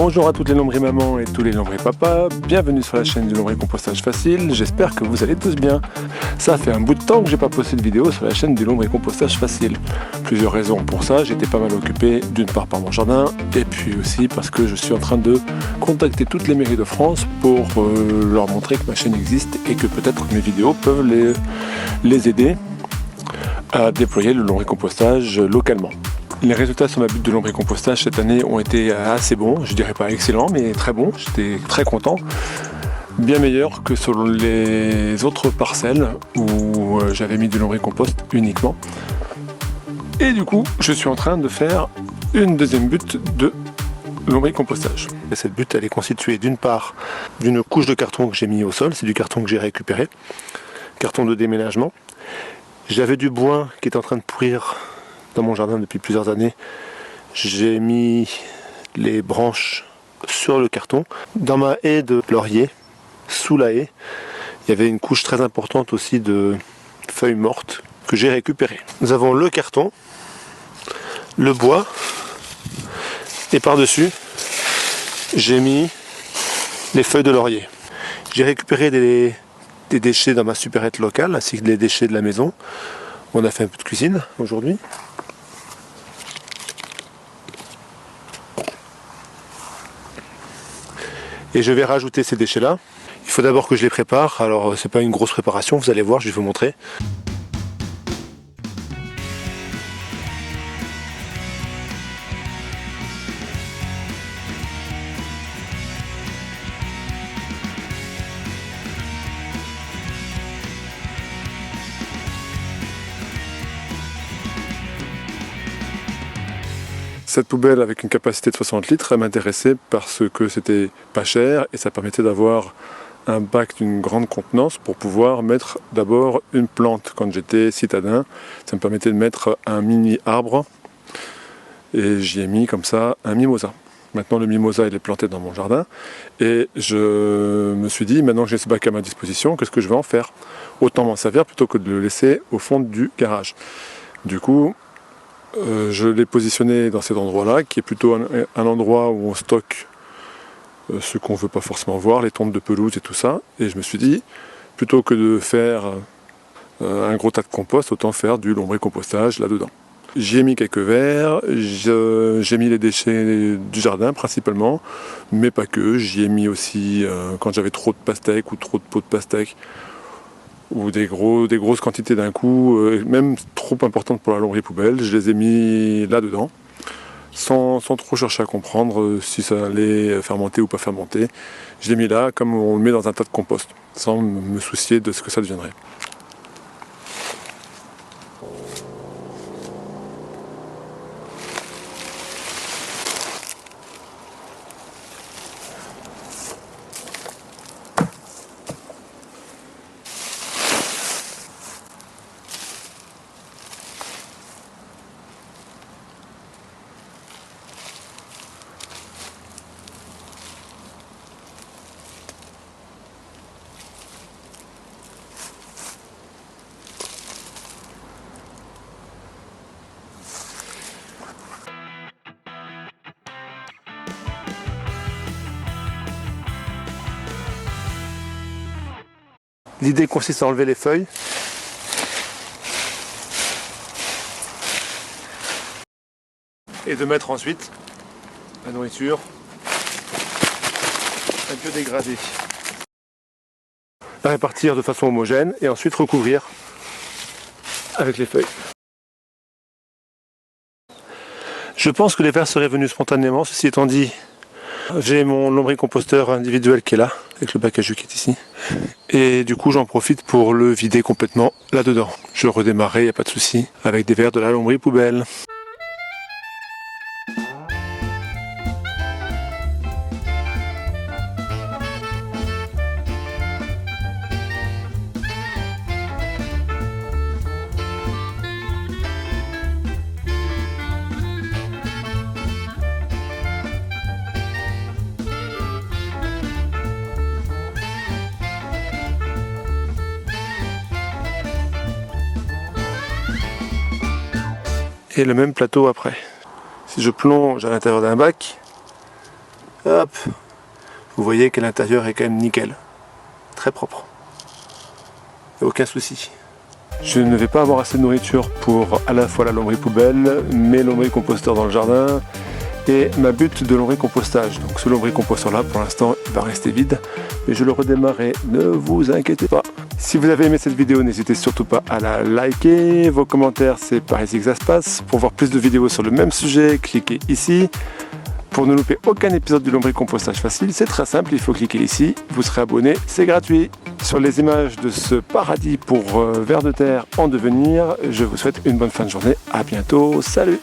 Bonjour à toutes les lombriers-mamans et tous les lombriers-papas, bienvenue sur la chaîne du lombrier-compostage facile, j'espère que vous allez tous bien. Ça fait un bout de temps que j'ai pas posté de vidéo sur la chaîne du lombrier-compostage facile. Plusieurs raisons pour ça, j'étais pas mal occupé d'une part par mon jardin et puis aussi parce que je suis en train de contacter toutes les mairies de France pour leur montrer que ma chaîne existe et que peut-être mes vidéos peuvent les aider à déployer le lombrier-compostage localement. Les résultats sur ma butte de lombrier-compostage cette année ont été assez bons, je dirais pas excellents, mais très bons, j'étais très content. Bien meilleur que sur les autres parcelles où j'avais mis du lombrier-compost uniquement. Et du coup, je suis en train de faire une deuxième butte de lombrier-compostage. Et cette butte, elle est constituée d'une part d'une couche de carton que j'ai mis au sol, c'est du carton que j'ai récupéré, carton de déménagement. J'avais du bois qui est en train de pourrir dans mon jardin depuis plusieurs années. J'ai mis les branches sur le carton. Dans ma haie de laurier, sous la haie, il y avait une couche très importante aussi de feuilles mortes que j'ai récupérées. Nous avons le carton, le bois, et par-dessus, j'ai mis les feuilles de laurier. J'ai récupéré des déchets dans ma supérette locale, ainsi que les déchets de la maison. On a fait un peu de cuisine aujourd'hui. Et je vais rajouter ces déchets là. Il faut d'abord que je les prépare, alors c'est pas une grosse préparation, vous allez voir, je vais vous montrer. Cette poubelle avec une capacité de 60 litres, elle m'intéressait parce que c'était pas cher et ça permettait d'avoir un bac d'une grande contenance pour pouvoir mettre d'abord une plante. Quand j'étais citadin, ça me permettait de mettre un mini arbre et j'y ai mis comme ça un mimosa. Maintenant le mimosa il est planté dans mon jardin et je me suis dit maintenant que j'ai ce bac à ma disposition, qu'est-ce que je vais en faire? Autant m'en servir plutôt que de le laisser au fond du garage. Du coup, je l'ai positionné dans cet endroit-là, qui est plutôt un endroit où on stocke ce qu'on ne veut pas forcément voir, les tontes de pelouse et tout ça. Et je me suis dit, plutôt que de faire un gros tas de compost, autant faire du lombrier-compostage là-dedans. J'y ai mis quelques verres, j'ai mis les déchets du jardin principalement, mais pas que. J'y ai mis aussi, quand j'avais trop de pastèques ou trop de pots de pastèques, ou des grosses quantités d'un coup, même trop importantes pour la lombrier poubelle, je les ai mis là-dedans, sans trop chercher à comprendre si ça allait fermenter ou pas fermenter. Je l'ai mis là, comme on le met dans un tas de compost, sans me soucier de ce que ça deviendrait. L'idée consiste à enlever les feuilles. Et de mettre ensuite la nourriture un peu dégradée. La répartir de façon homogène et ensuite recouvrir avec les feuilles. Je pense que les vers seraient venus spontanément, ceci étant dit, j'ai mon lombrier-composteur individuel qui est là, avec le bac à jus qui est ici. Et du coup j'en profite pour le vider complètement là-dedans. Je le redémarrerai, il n'y a pas de souci, avec des verres de la lombrier poubelle. Et le même plateau après. Si je plonge à l'intérieur d'un bac, Hop, vous voyez que l'intérieur est quand même nickel, très propre, aucun souci. Je ne vais pas avoir assez de nourriture pour à la fois la lombric-poubelle, mes lombric-composteurs dans le jardin et ma butte de lombric-compostage. Donc ce lombric-composteur là pour l'instant il va rester vide, mais je le redémarrerai, ne vous inquiétez pas. Si vous avez aimé cette vidéo, n'hésitez surtout pas à la liker, vos commentaires c'est par ici que ça se passe. Pour voir plus de vidéos sur le même sujet, cliquez ici. Pour ne louper aucun épisode du lombric-compostage facile, c'est très simple, il faut cliquer ici, vous serez abonné, c'est gratuit. Sur les images de ce paradis pour vers de terre en devenir, je vous souhaite une bonne fin de journée, à bientôt, salut!